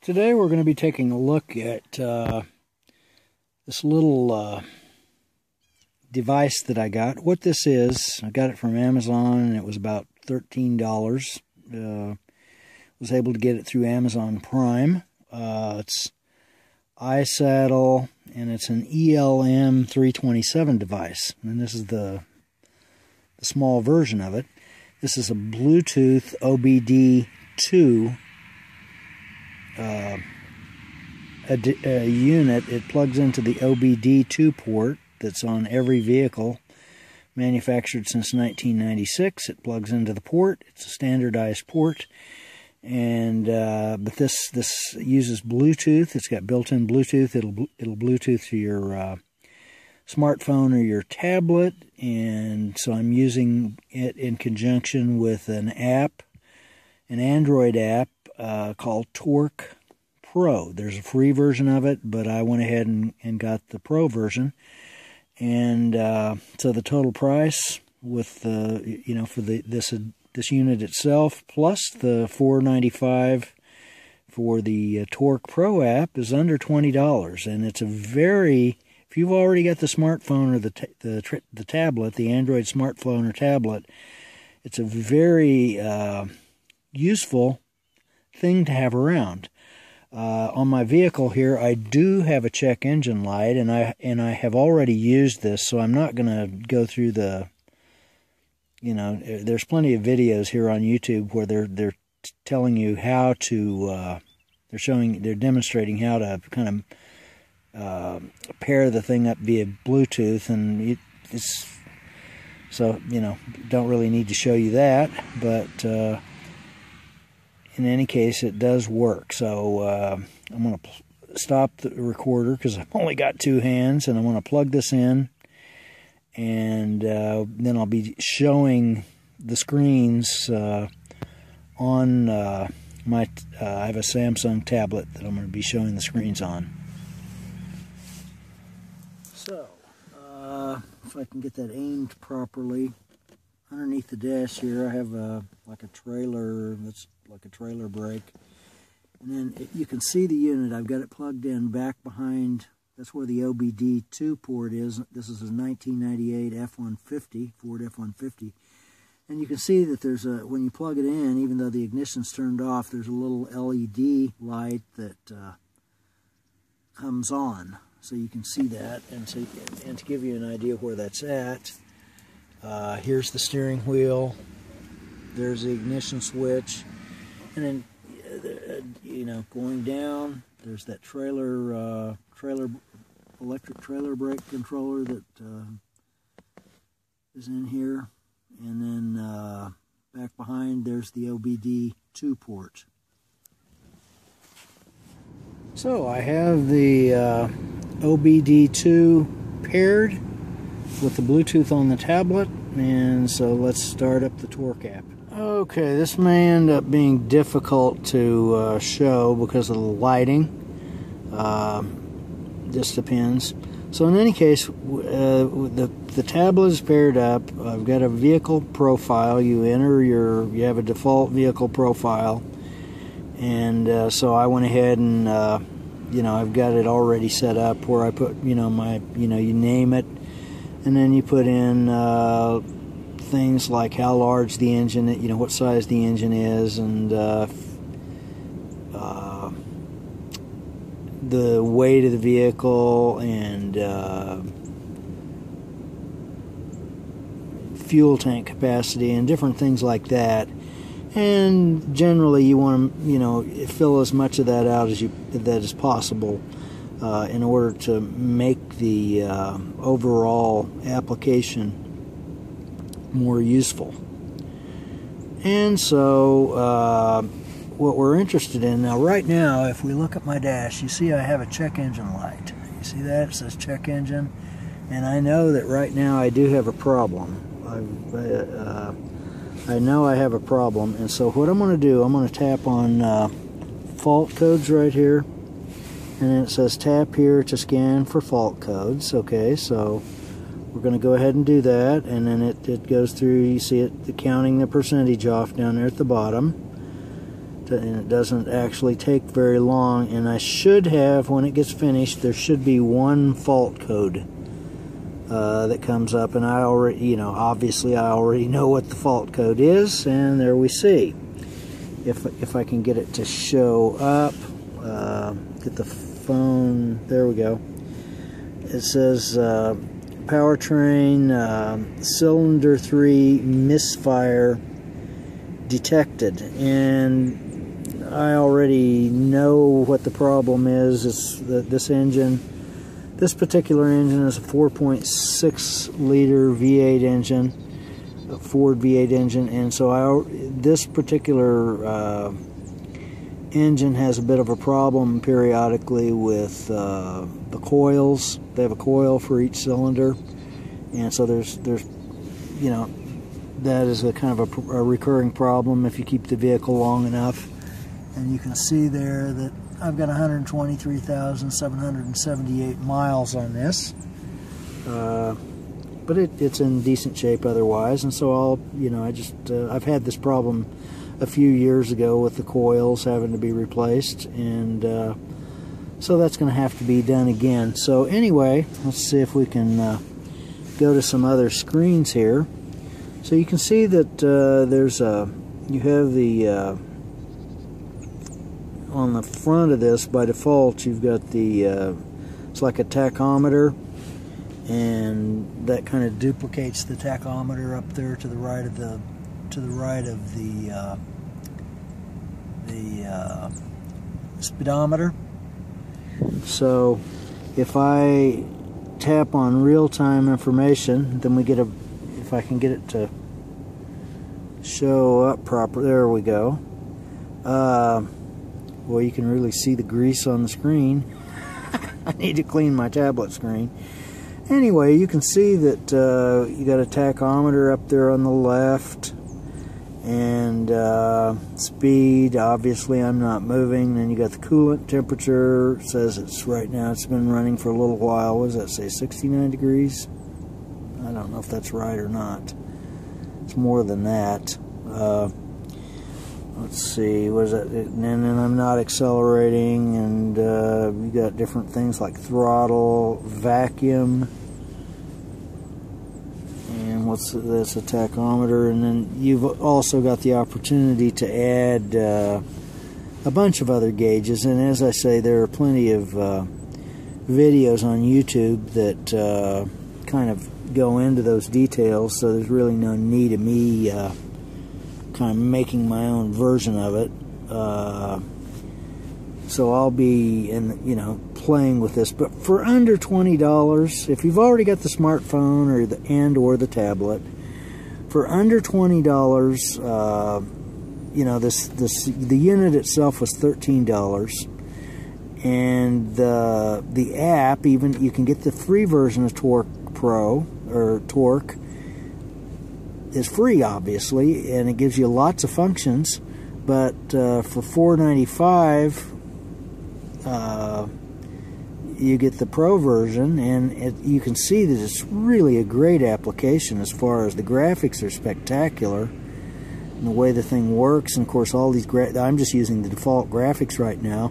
Today we're going to be taking a look at this little device that I got. What this is, I got it from Amazon and it was about $13. Was able to get it through Amazon Prime. It's iSaddle and it's an ELM 327 device. And this is the small version of it. This is a Bluetooth OBD2 a unit. It plugs into the OBD2 port that's on every vehicle manufactured since 1996. It plugs into the port. It's a standardized port, and but this uses Bluetooth. It's got built-in Bluetooth. It'll Bluetooth to your smartphone or your tablet, and so I'm using it in conjunction with an app, an Android app called Torque Pro. There's a free version of it, but I went ahead and got the Pro version, and so the total price with the for this unit itself plus the $4.95 for the Torque Pro app is under $20, and it's a very, if you've already got the smartphone or the tablet, the Android smartphone or tablet, it's a very useful thing to have around. On my vehicle here, I do have a check engine light, and I have already used this, so I'm not going to go through the, there's plenty of videos here on YouTube where they're telling you how to, they're demonstrating how to kind of pair the thing up via Bluetooth, and it's, so, don't really need to show you that, but in any case, it does work. So I'm going to stop the recorder because I've only got two hands, and I'm going to plug this in, and then I'll be showing the screens on my, I have a Samsung tablet that I'm going to be showing the screens on. So, if I can get that aimed properly, underneath the dash here I have like a trailer, that's like a trailer brake, and then you can see the unit. I've got it plugged in back behind, that's where the OBD2 port is. This is a 1998 F-150, Ford F-150, and you can see that there's a, when you plug it in, even though the ignition's turned off, there's a little LED light that comes on, so you can see that, and to give you an idea where that's at, here's the steering wheel, there's the ignition switch, and then going down, there's that electric trailer brake controller that is in here, and then back behind there's the OBD2 port. So I have the OBD2 paired with the Bluetooth on the tablet, and so let's start up the Torque app. Okay, this may end up being difficult to show because of the lighting. Just depends. So in any case, the tablet is paired up. I've got a vehicle profile. You you have a default vehicle profile, and so I went ahead and I've got it already set up where I put my you name it, and then you put in things like how large the engine, what size the engine is, and the weight of the vehicle, and fuel tank capacity, and different things like that. And generally, you want to, fill as much of that out as possible in order to make the overall application more useful. And so what we're interested in now, right now, if we look at my dash, you see I have a check engine light. You see that? It says check engine, and I know that right now I do have a problem. I know I have a problem, and so what I'm going to do, I'm going to tap on fault codes right here, and then it says tap here to scan for fault codes. Okay, so we're going to go ahead and do that, and then it goes through, you see it counting the percentage off down there at the bottom, and it doesn't actually take very long. And I should have, when it gets finished, there should be one fault code that comes up, and I already, you know, obviously I already know what the fault code is, and there we see. If I can get it to show up, get the phone, there we go. It says powertrain cylinder 3 misfire detected, and I already know what the problem is. It's that this particular engine is a 4.6 liter V8 engine, a Ford V8 engine, and so this particular engine has a bit of a problem periodically with the coils. They have a coil for each cylinder, and so there's you know, that is a kind of a recurring problem if you keep the vehicle long enough. And you can see there that I've got 123,778 miles on this, but it's in decent shape otherwise. And so I've had this problem a few years ago with the coils having to be replaced, and so that's going to have to be done again. So anyway, let's see if we can go to some other screens here. So you can see that you have the on the front of this, by default, you've got the it's like a tachometer, and that kind of duplicates the tachometer up there to the right of the speedometer. So if I tap on real-time information, then we get a, if I can get it to show up proper, there we go. Well, you can really see the grease on the screen. I need to clean my tablet screen. Anyway, you can see that you got a tachometer up there on the left, and speed, obviously I'm not moving. Then you got the coolant temperature. It says it's right now, it's been running for a little while. What does that say, 69 degrees? I don't know if that's right or not. It's more than that. Let's see, what is that? And then I'm not accelerating, and you got different things like throttle, vacuum, and that's a tachometer. And then you've also got the opportunity to add a bunch of other gauges. And as I say, there are plenty of videos on YouTube that kind of go into those details, so there's really no need of me kind of making my own version of it. So I'll be playing with this. But for under $20, if you've already got the smartphone or the tablet, for under $20, the unit itself was $13, and the app, even you can get the free version of Torque Pro or Torque. Is free, obviously, and it gives you lots of functions, but for $4.95 you get the Pro version, and you can see that it's really a great application as far as the graphics are spectacular, and the way the thing works. And of course, all these I'm just using the default graphics right now.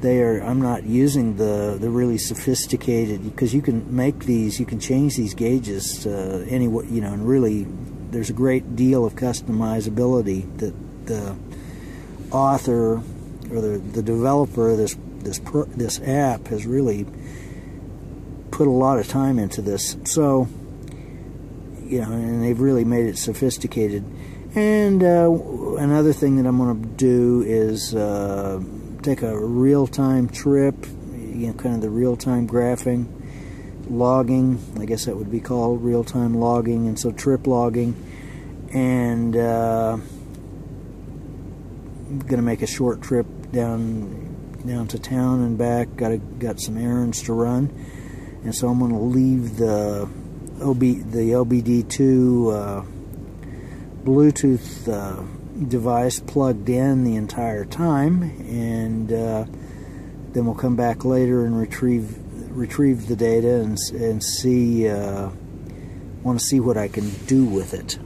I'm not using the really sophisticated, because you can make these, you can change these gauges anyway, and really there's a great deal of customizability that the author or the developer of this app has really put a lot of time into this. So, and they've really made it sophisticated. And another thing that I'm going to do is take a real-time trip, kind of the real-time graphing, logging, I guess that would be called real-time logging, and so trip logging, and I'm gonna make a short trip down to town and back. Got some errands to run, and so I'm gonna leave the OBD2 Bluetooth device plugged in the entire time, and then we'll come back later and retrieve the data and see, want to see what I can do with it.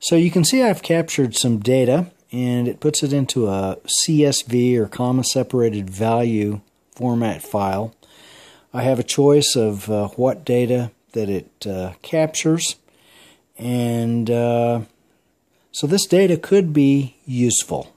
So you can see I've captured some data, and it puts it into a CSV, or comma separated value format file. I have a choice of what data that it captures, and so this data could be useful.